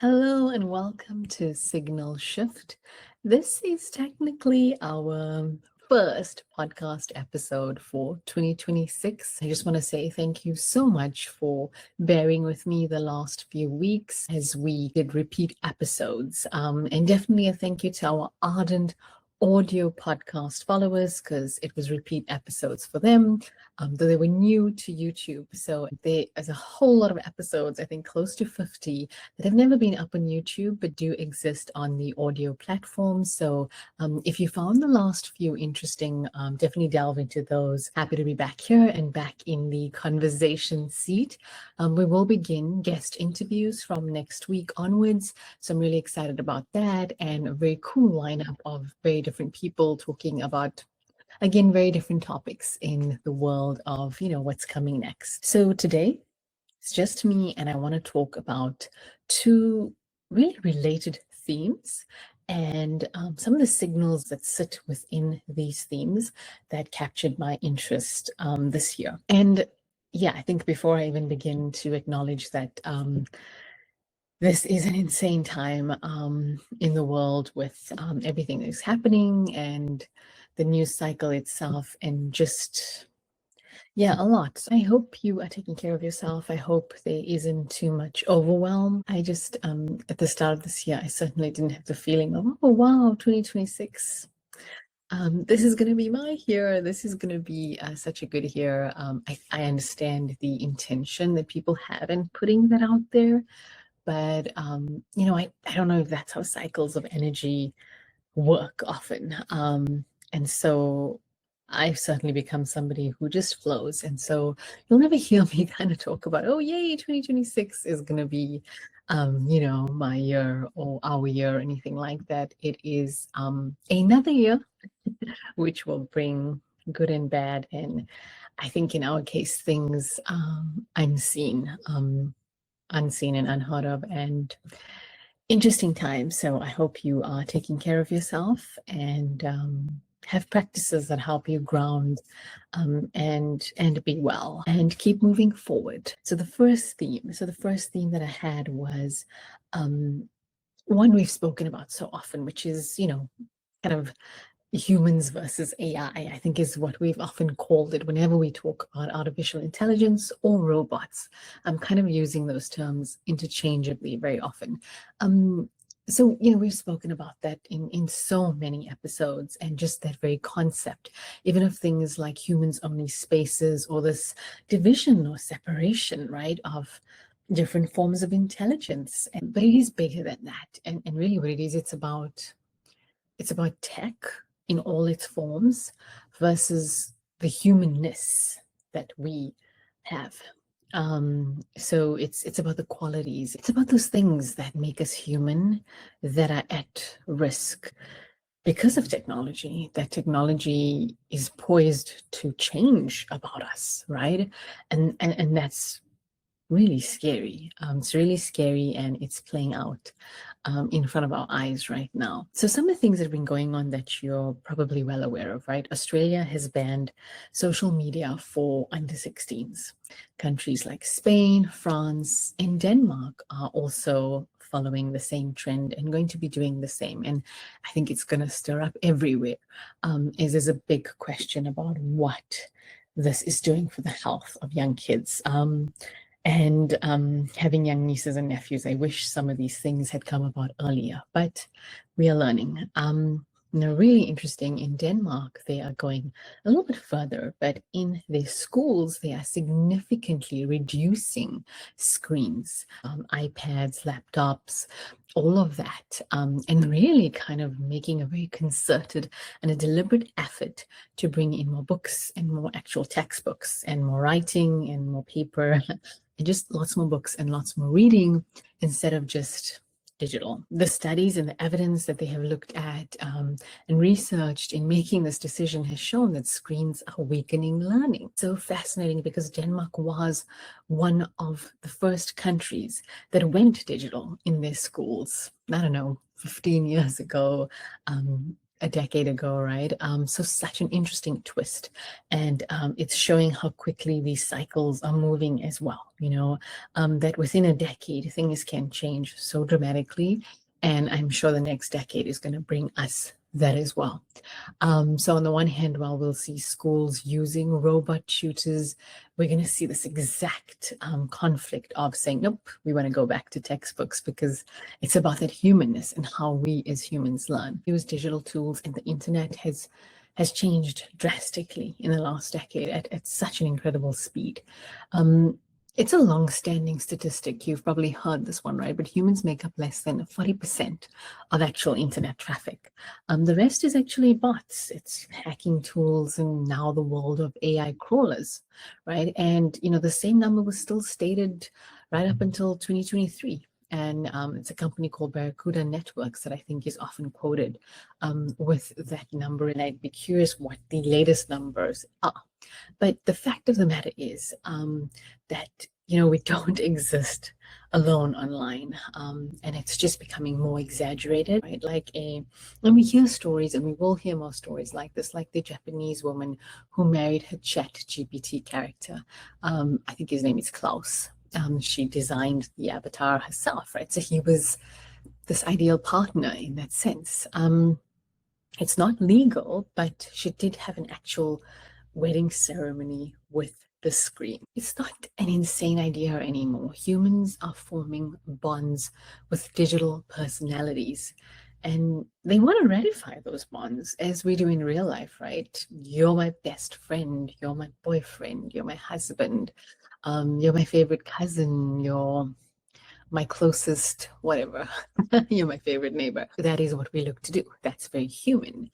Hello and welcome to Signal Shift. This is technically our first podcast episode for 2026. I just want to say thank you so much for bearing with me the last few weeks as we did repeat episodes. And definitely a thank you to our ardent audio podcast followers because it was repeat episodes for them, though they were new to YouTube. So there's a whole lot of episodes, I think close to 50, that have never been up on YouTube but do exist on the audio platforms. So if you found the last few interesting, definitely delve into those. Happy to be back here and back in the conversation seat. We will begin guest interviews from next week onwards. So I'm really excited about that, and a very cool lineup of very different people talking about, again, very different topics in the world of, what's coming next. So today it's just me, and I want to talk about two really related themes and some of the signals that sit within these themes that captured my interest this year. And yeah, I think before I even begin to acknowledge that this is an insane time in the world with everything that is happening and the news cycle itself, and just, yeah, a lot. So I hope you are taking care of yourself. I hope there isn't too much overwhelm. I just, at the start of this year, I certainly didn't have the feeling of, oh, wow, 2026. This is going to be my year. This is going to be such a good year. I understand the intention that people have in putting that out there. But, I don't know if that's how cycles of energy work often. And so I've certainly become somebody who just flows. And so you'll never hear me kind of talk about, oh, yay, 2026 is going to be, my year or our year or anything like that. It is another year, which will bring good and bad. And I think in our case, things unseen and unheard of, and interesting times. So I hope you are taking care of yourself and have practices that help you ground and be well and keep moving forward. So the first theme that I had was one we've spoken about so often, which is, kind of humans versus AI, I think is what we've often called it whenever we talk about artificial intelligence or robots. I'm kind of using those terms interchangeably very often. So, we've spoken about that in so many episodes, and just that very concept, even of things like humans only spaces or this division or separation, right, of different forms of intelligence. But it is bigger than that. And really what it is, it's about tech in all its forms versus the humanness that we have. So it's about the qualities. It's about those things that make us human that are at risk because of technology. That technology is poised to change about us, right? And that's really scary. It's really scary, and it's playing out in front of our eyes right now. So some of the things that have been going on that you're probably well aware of, right? Australia has banned social media for under 16s. Countries like Spain, France, and Denmark are also following the same trend and going to be doing the same. And I think it's going to stir up everywhere, as there's a big question about what this is doing for the health of young kids. And having young nieces and nephews, I wish some of these things had come about earlier, but we are learning. Really interesting, in Denmark, they are going a little bit further, but in their schools, they are significantly reducing screens, iPads, laptops, all of that, and really kind of making a very concerted and a deliberate effort to bring in more books and more actual textbooks and more writing and more paper. And just lots more books and lots more reading instead of just digital. The studies and the evidence that they have looked at and researched in making this decision has shown that screens are weakening learning. So fascinating, because Denmark was one of the first countries that went digital in their schools. I don't know, 15 years ago. a decade ago, right? So such an interesting twist. And it's showing how quickly these cycles are moving as well, that within a decade, things can change so dramatically. And I'm sure the next decade is going to bring us that as well. So on the one hand, while we'll see schools using robot tutors, we're going to see this exact conflict of saying, nope, we want to go back to textbooks because it's about that humanness and how we as humans learn. Use digital tools, and the internet has changed drastically in the last decade at such an incredible speed. It's a long-standing statistic. You've probably heard this one, right? But humans make up less than 40% of actual internet traffic. The rest is actually bots. It's hacking tools and now the world of AI crawlers, right? And, the same number was still stated right up until 2023. And it's a company called Barracuda Networks that I think is often quoted with that number. And I'd be curious what the latest numbers are. But the fact of the matter is that, we don't exist alone online. And it's just becoming more exaggerated, right? And we hear stories, and we will hear more stories like this, like the Japanese woman who married her ChatGPT character. I think his name is Klaus. She designed the avatar herself, right? So he was this ideal partner in that sense. It's not legal, but she did have an actual wedding ceremony with the screen. It's not an insane idea anymore. Humans are forming bonds with digital personalities, and they want to ratify those bonds as we do in real life, right? You're my best friend, you're my boyfriend, you're my husband, you're my favorite cousin, you're my closest whatever. You're my favorite neighbor. That is what we look to do. That's very human.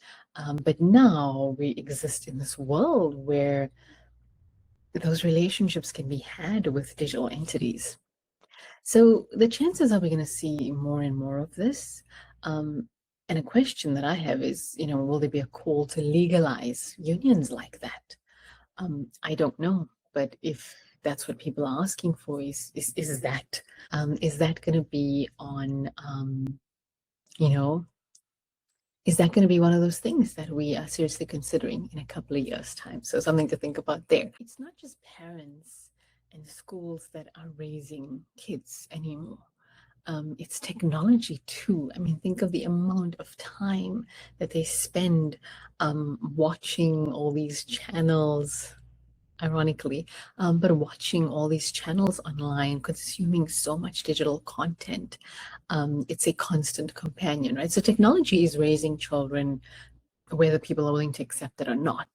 But now we exist in this world where those relationships can be had with digital entities. So the chances are we're going to see more and more of this. And a question that I have is, will there be a call to legalize unions like that? I don't know, but if that's what people are asking for, is that going to be on, is that going to be one of those things that we are seriously considering in a couple of years' time? So something to think about there. It's not just parents and schools that are raising kids anymore. It's technology too. I mean, think of the amount of time that they spend watching all these channels, ironically, but watching all these channels online, consuming so much digital content. It's a constant companion, right? So technology is raising children, whether people are willing to accept it or not,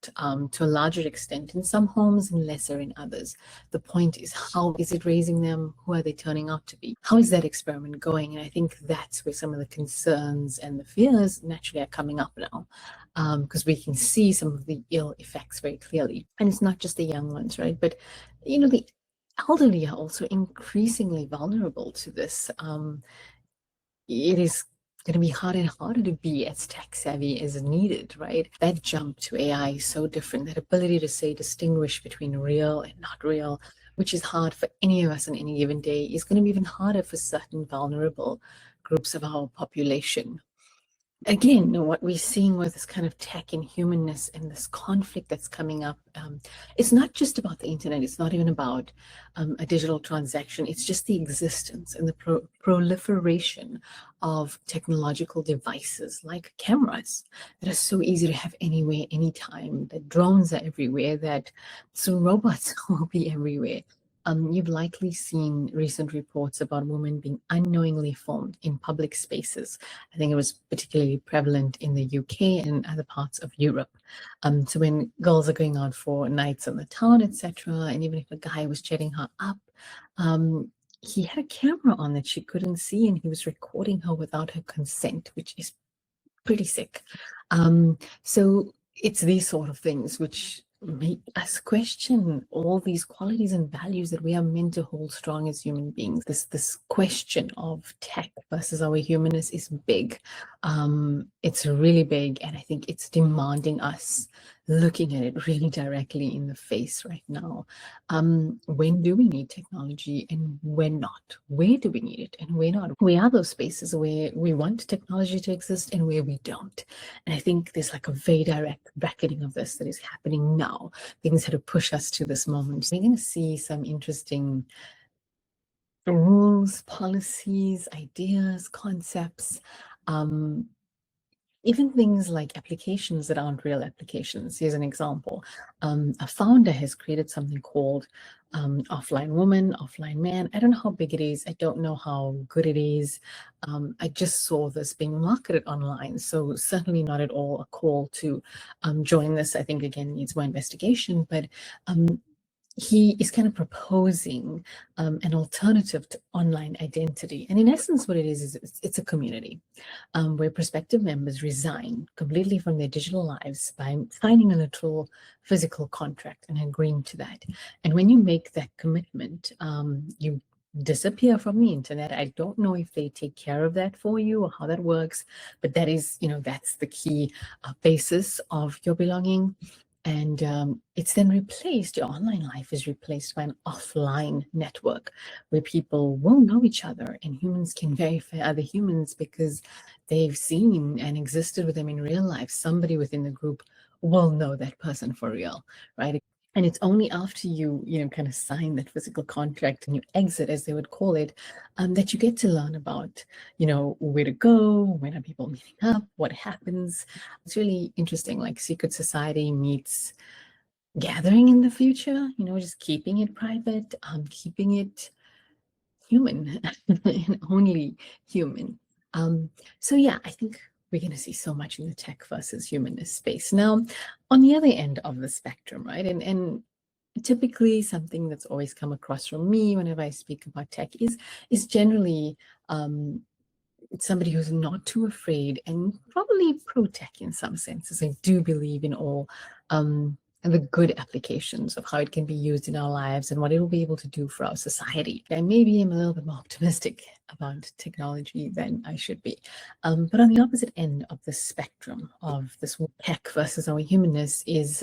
to a larger extent in some homes and lesser in others. The point is, how is it raising them? Who are they turning out to be? How is that experiment going? And I think that's where some of the concerns and the fears naturally are coming up now, because we can see some of the ill effects very clearly. And it's not just the young ones, right? But, the elderly are also increasingly vulnerable to this. It is going to be harder and harder to be as tech savvy as needed, right? That jump to AI is so different. That ability to say distinguish between real and not real, which is hard for any of us on any given day, is going to be even harder for certain vulnerable groups of our population. Again, what we're seeing with this kind of tech and humanness and this conflict that's coming up, it's not just about the internet. It's not even about a digital transaction. It's just the existence and the proliferation of technological devices like cameras that are so easy to have anywhere, anytime, that drones are everywhere, that soon robots will be everywhere. You've likely seen recent reports about women being unknowingly filmed in public spaces. I think it was particularly prevalent in the UK and other parts of Europe. So when girls are going out for nights on the town, etc., and even if a guy was chatting her up, he had a camera on that she couldn't see, and he was recording her without her consent, which is pretty sick. So it's these sort of things which make us question all these qualities and values that we are meant to hold strong as human beings. This question of tech versus our humanness is big. It's really big, and I think it's demanding us looking at it really directly in the face right now. When do we need technology and when not? Where do we need it and where not? Where are those spaces where we want technology to exist and where we don't? And I think there's like a very direct bracketing of this that is happening now. Things had to push us to this moment. We're going to see some interesting rules, policies, ideas, concepts, um, even things like applications that aren't real applications. Here's an example. A founder has created something called Offline Woman, Offline Man. I don't know how big it is. I don't know how good it is. I just saw this being marketed online. So certainly not at all a call to join this. I think, again, needs more investigation. But he is kind of proposing an alternative to online identity. And in essence, what it is it's a community where prospective members resign completely from their digital lives by signing a literal physical contract and agreeing to that. And when you make that commitment, you disappear from the internet. I don't know if they take care of that for you or how that works, but that is, that's the key basis of your belonging. And it's then replaced, your online life is replaced by an offline network where people will know each other and humans can verify other humans because they've seen and existed with them in real life. Somebody within the group will know that person for real, right? And it's only after you, kind of sign that physical contract and you exit, as they would call it, that you get to learn about, where to go, when are people meeting up, what happens. It's really interesting, like secret society meets gathering in the future, just keeping it private, keeping it human and only human. So yeah, I think we're going to see so much in the tech versus humanness space. Now, on the other end of the spectrum, right? And typically something that's always come across from me whenever I speak about tech is generally somebody who's not too afraid and probably pro-tech in some senses. I do believe in all the good applications of how it can be used in our lives and what it will be able to do for our society. I maybe am a little bit more optimistic about technology than I should be. But on the opposite end of the spectrum of this tech versus our humanness is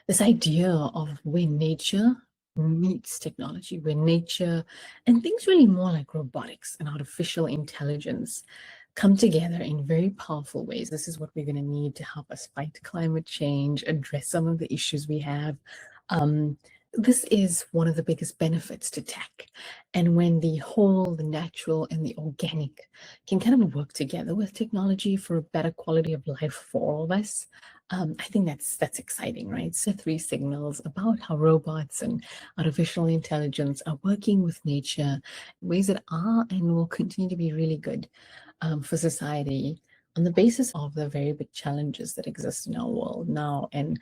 this idea of where nature meets technology, where nature and things really more like robotics and artificial intelligence come together in very powerful ways. This is what we're going to need to help us fight climate change, address some of the issues we have. This is one of the biggest benefits to tech. And when the whole, the natural, and the organic can kind of work together with technology for a better quality of life for all of us, I think that's exciting, right? So 3 signals about how robots and artificial intelligence are working with nature in ways that are and will continue to be really good for society on the basis of the very big challenges that exist in our world now and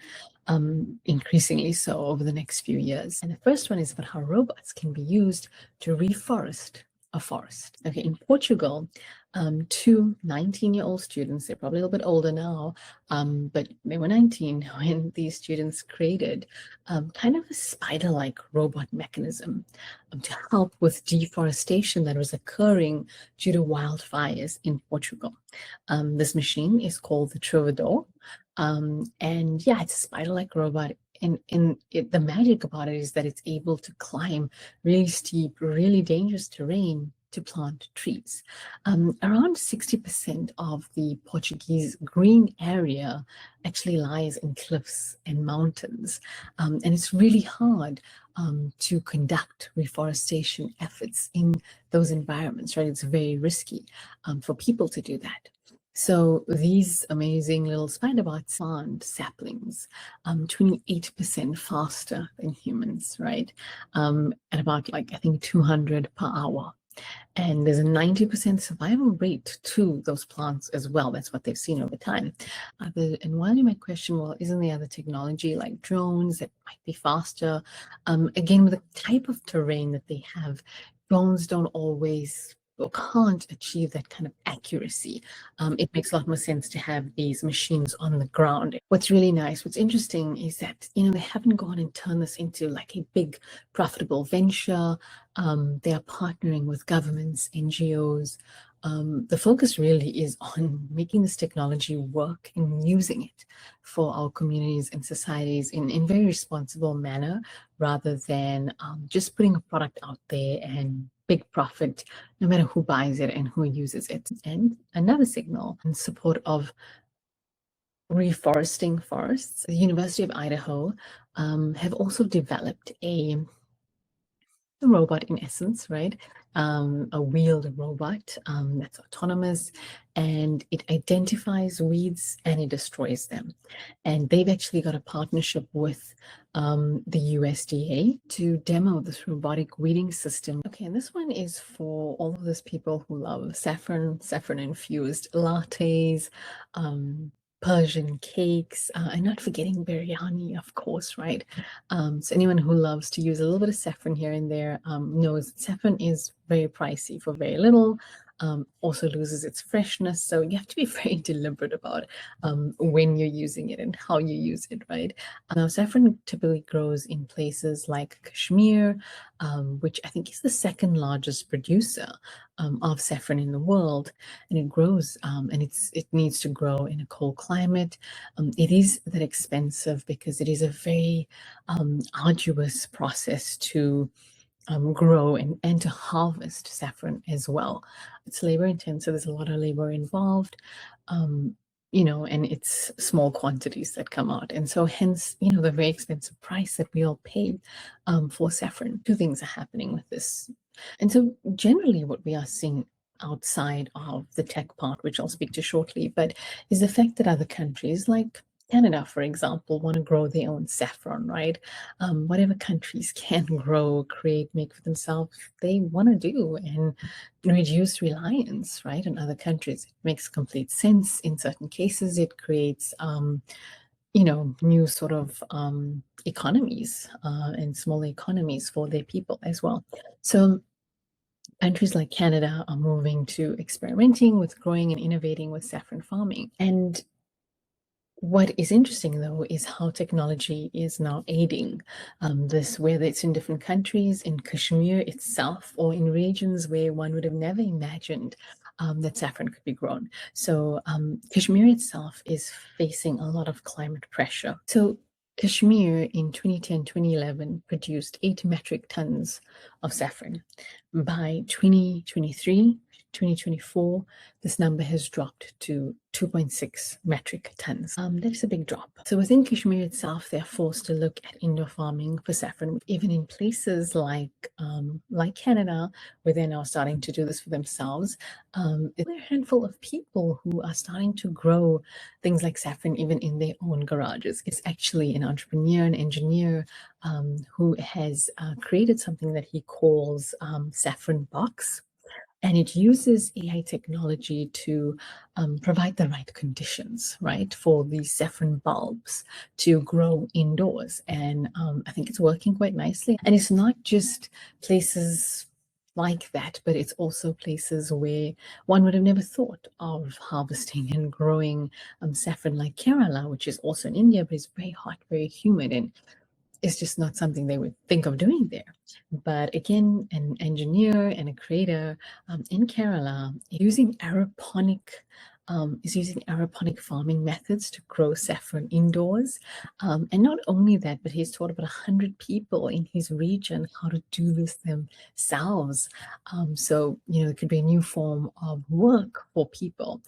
increasingly so over the next few years. And the first one is about how robots can be used to reforest a forest. Okay, in Portugal, 2 19-year-old students, they're probably a little bit older now, but they were 19 when these students created kind of a spider-like robot mechanism to help with deforestation that was occurring due to wildfires in Portugal. This machine is called the Trovador. And yeah, it's a spider-like robot. And the magic about it is that it's able to climb really steep, really dangerous terrain to plant trees. Around 60% of the Portuguese green area actually lies in cliffs and mountains. And it's really hard to conduct reforestation efforts in those environments, right? It's very risky for people to do that. So these amazing little spider bots plant saplings 28% faster than humans, right? At about I think 200 per hour. And there's a 90% survival rate to those plants as well. That's what they've seen over time. And while you might question, well, isn't there other technology like drones that might be faster? Again, with the type of terrain that they have, drones don't always or can't achieve that kind of accuracy. It makes a lot more sense to have these machines on the ground. What's really nice, what's interesting is that, they haven't gone and turned this into like a big profitable venture. They are partnering with governments, NGOs, the focus really is on making this technology work and using it for our communities and societies in very responsible manner, rather than just putting a product out there and big profit, no matter who buys it and who uses it. And another signal in support of reforesting forests, the University of Idaho have also developed a robot in essence, right? A wheeled robot that's autonomous, and it identifies weeds and it destroys them. And they've actually got a partnership with the USDA to demo this robotic weeding system. Okay, and this one is for all of those people who love saffron infused lattes, Persian cakes, and not forgetting biryani, of course, right? So anyone who loves to use a little bit of saffron here and there knows saffron is very pricey for very little. Also loses its freshness, so you have to be very deliberate about when you're using it and how you use it, right? Now, saffron typically grows in places like Kashmir, which I think is the second largest producer of saffron in the world, and it grows and it needs to grow in a cold climate. It is that expensive because it is a very arduous process to grow and to harvest saffron as well. It's labor intensive, there's a lot of labor involved, and it's small quantities that come out. And so hence, the very expensive price that we all pay for saffron. Two things are happening with this. And so generally what we are seeing outside of the tech part, which I'll speak to shortly, but is the fact that other countries like Canada, for example, want to grow their own saffron, right? Whatever countries can grow, create, make for themselves, they want to do and reduce reliance, right, on other countries. It makes complete sense. In certain cases, it creates, new sort of economies and smaller economies for their people as well. So countries like Canada are moving to experimenting with growing and innovating with saffron farming. And what is interesting, though, is how technology is now aiding this, whether it's in different countries, in Kashmir itself, or in regions where one would have never imagined that saffron could be grown. So Kashmir itself is facing a lot of climate pressure. So Kashmir in 2010, 2011 produced 8 metric tons of saffron. By 2023, 2024, this number has dropped to 2.6 metric tons. That is a big drop. So within Kashmir itself, they're forced to look at indoor farming for saffron, even in places like Canada, where they're now starting to do this for themselves. There are a handful of people who are starting to grow things like saffron even in their own garages. It's actually an entrepreneur, an engineer who has created something that he calls Saffron Box. And it uses AI technology to provide the right conditions, right, for these saffron bulbs to grow indoors. And I think it's working quite nicely. And it's not just places like that, but it's also places where one would have never thought of harvesting and growing saffron, like Kerala, which is also in India, but it's very hot, very humid, and it's just not something they would think of doing there. But again, an engineer and a creator in Kerala is using aeroponic farming methods to grow saffron indoors. And not only that, but he's taught about 100 people in his region how to do this themselves. So, it could be a new form of work for people.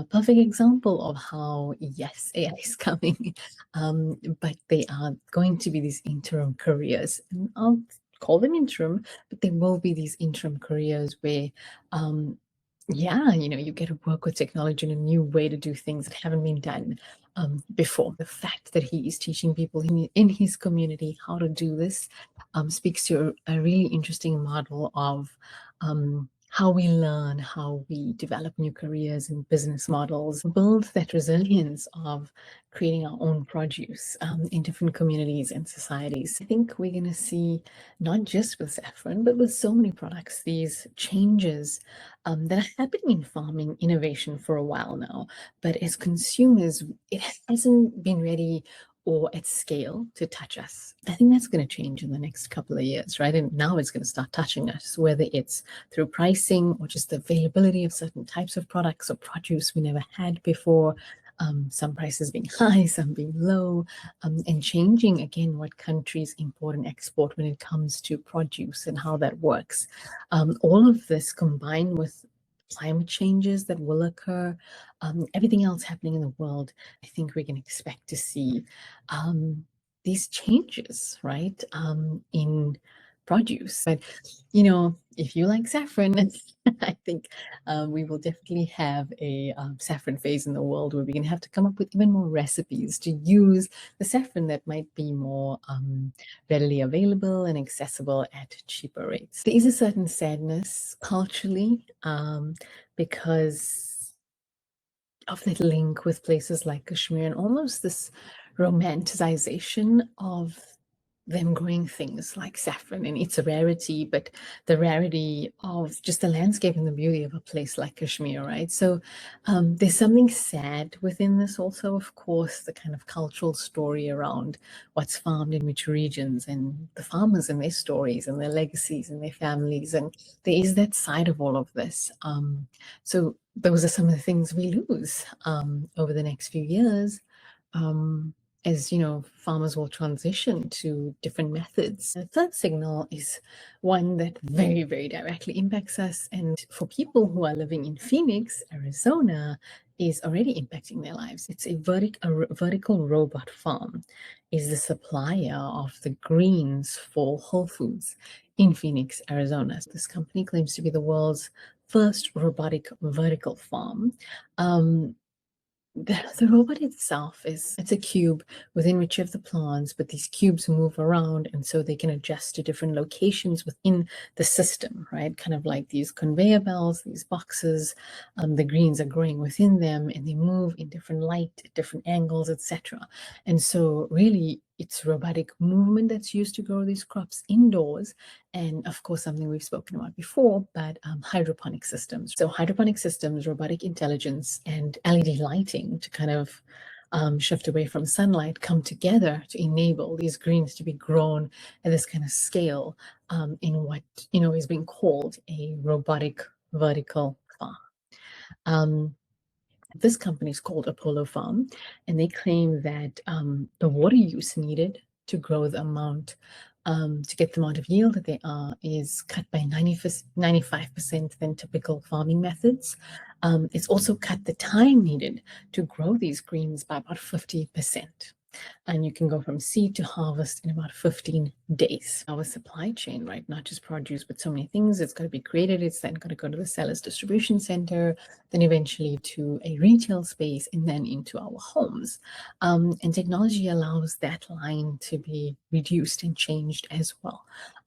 Perfect example of how, yes, AI is coming, but they are going to be these interim careers. And I'll call them interim, but they will be these interim careers where, you get to work with technology in a new way to do things that haven't been done before. The fact that he is teaching people in his community how to do this speaks to a really interesting model of how we learn, how we develop new careers and business models, build that resilience of creating our own produce in different communities and societies. I think we're going to see, not just with saffron, but with so many products, these changes that are happening in farming innovation for a while now. But as consumers, it hasn't been ready or at scale to touch us. I think that's going to change in the next couple of years, right? And now it's going to start touching us, whether it's through pricing or just the availability of certain types of products or produce we never had before. Some prices being high, some being low, and changing again what countries import and export when it comes to produce and how that works. All of this combined with climate changes that will occur, everything else happening in the world, I think we can expect to see these changes, right, in produce. But, if you like saffron, I think we will definitely have a saffron phase in the world where we're going to have to come up with even more recipes to use the saffron that might be more readily available and accessible at cheaper rates. There is a certain sadness culturally because of that link with places like Kashmir and almost this romanticization of them growing things like saffron, and it's a rarity, but the rarity of just the landscape and the beauty of a place like Kashmir, right? So there's something sad within this also, of course, the kind of cultural story around what's farmed in which regions and the farmers and their stories and their legacies and their families. And there is that side of all of this. So those are some of the things we lose over the next few years. As farmers will transition to different methods. The third signal is one that very, very directly impacts us. And for people who are living in Phoenix, Arizona, is already impacting their lives. It's a vertical robot farm is the supplier of the greens for Whole Foods in Phoenix, Arizona. This company claims to be the world's first robotic vertical farm. The robot itself it's a cube within which you have the plants, but these cubes move around, and so they can adjust to different locations within the system, right? Kind of like these conveyor belts, these boxes. The greens are growing within them, and they move in different light, different angles, etc. And so, really, it's robotic movement that's used to grow these crops indoors. And of course, something we've spoken about before, but hydroponic systems. So hydroponic systems, robotic intelligence, and LED lighting to kind of shift away from sunlight come together to enable these greens to be grown at this kind of scale in what is being called a robotic vertical farm. This company is called Opollo Farm, and they claim that the water use needed to grow the amount, to get the amount of yield that they are, is cut by 95% than typical farming methods. It's also cut the time needed to grow these greens by about 50%. And you can go from seed to harvest in about 15 days. Our supply chain, right? Not just produce, but so many things. It's got to be created. It's then got to go to the seller's distribution center, then eventually to a retail space, and then into our homes. And technology allows that line to be reduced and changed as well.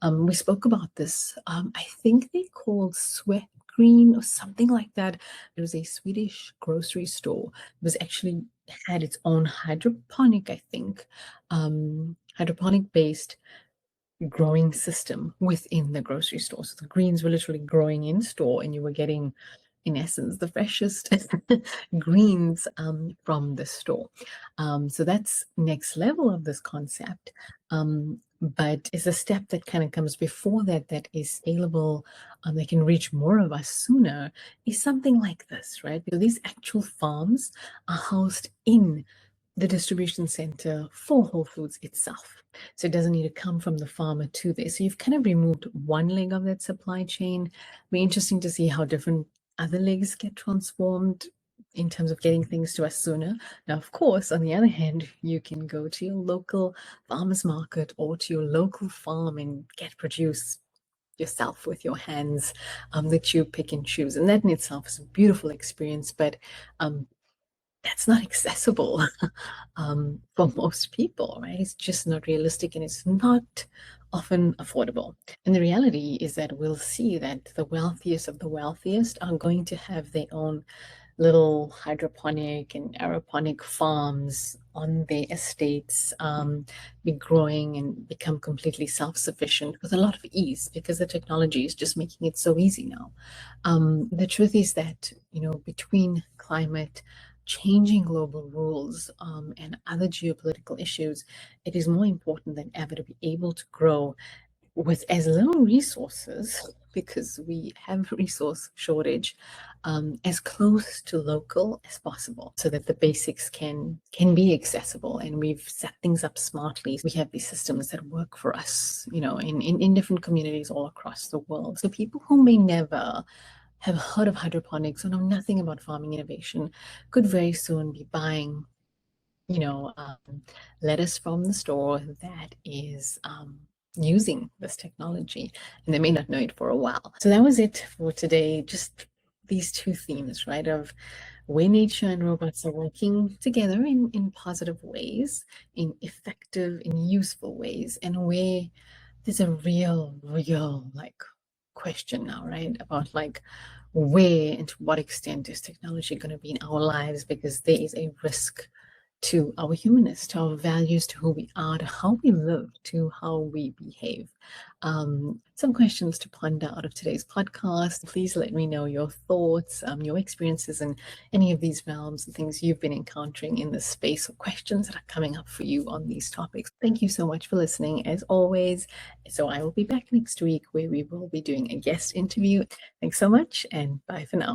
We spoke about this. I think they called Sweat Green or something like that. It was a Swedish grocery store. It was actually had its own hydroponic, I think, hydroponic based growing system within the grocery store. So the greens were literally growing in store, and you were getting, in essence, the freshest greens from the store. So that's next level of this concept. But it's a step that kind of comes before that, that is scalable, that can reach more of us sooner, is something like this, right? So these actual farms are housed in the distribution center for Whole Foods itself. So it doesn't need to come from the farmer to there. So you've kind of removed one leg of that supply chain. It'll be interesting to see how different other legs get transformed in terms of getting things to us sooner. Now, of course, on the other hand, you can go to your local farmer's market or to your local farm and get produce yourself with your hands that you pick and choose. And that in itself is a beautiful experience, but that's not accessible for most people, right? It's just not realistic, and it's not often affordable. And the reality is that we'll see that the wealthiest of the wealthiest are going to have their own little hydroponic and aeroponic farms on their estates, be growing and become completely self-sufficient with a lot of ease, because the technology is just making it so easy now. The truth is that, between climate changing global rules and other geopolitical issues, it is more important than ever to be able to grow with as little resources, because we have resource shortage, as close to local as possible, so that the basics can be accessible. And we've set things up smartly. We have these systems that work for us, in different communities all across the world. So people who may never have heard of hydroponics or know nothing about farming innovation could very soon be buying, you know, um, lettuce from the store that is using this technology, and they may not know it for a while. So that was it for today. Just these two themes, right? Of where nature and robots are working together in positive ways, in effective and useful ways, and where there's a real like question now, right? About like where and to what extent is technology going to be in our lives, because there is a risk to our humanness, to our values, to who we are, to how we live, to how we behave. Some questions to ponder out of today's podcast. Please let me know your thoughts, your experiences in any of these realms, the things you've been encountering in this space, or questions that are coming up for you on these topics. Thank you so much for listening, as always. So I will be back next week where we will be doing a guest interview. Thanks so much, and bye for now.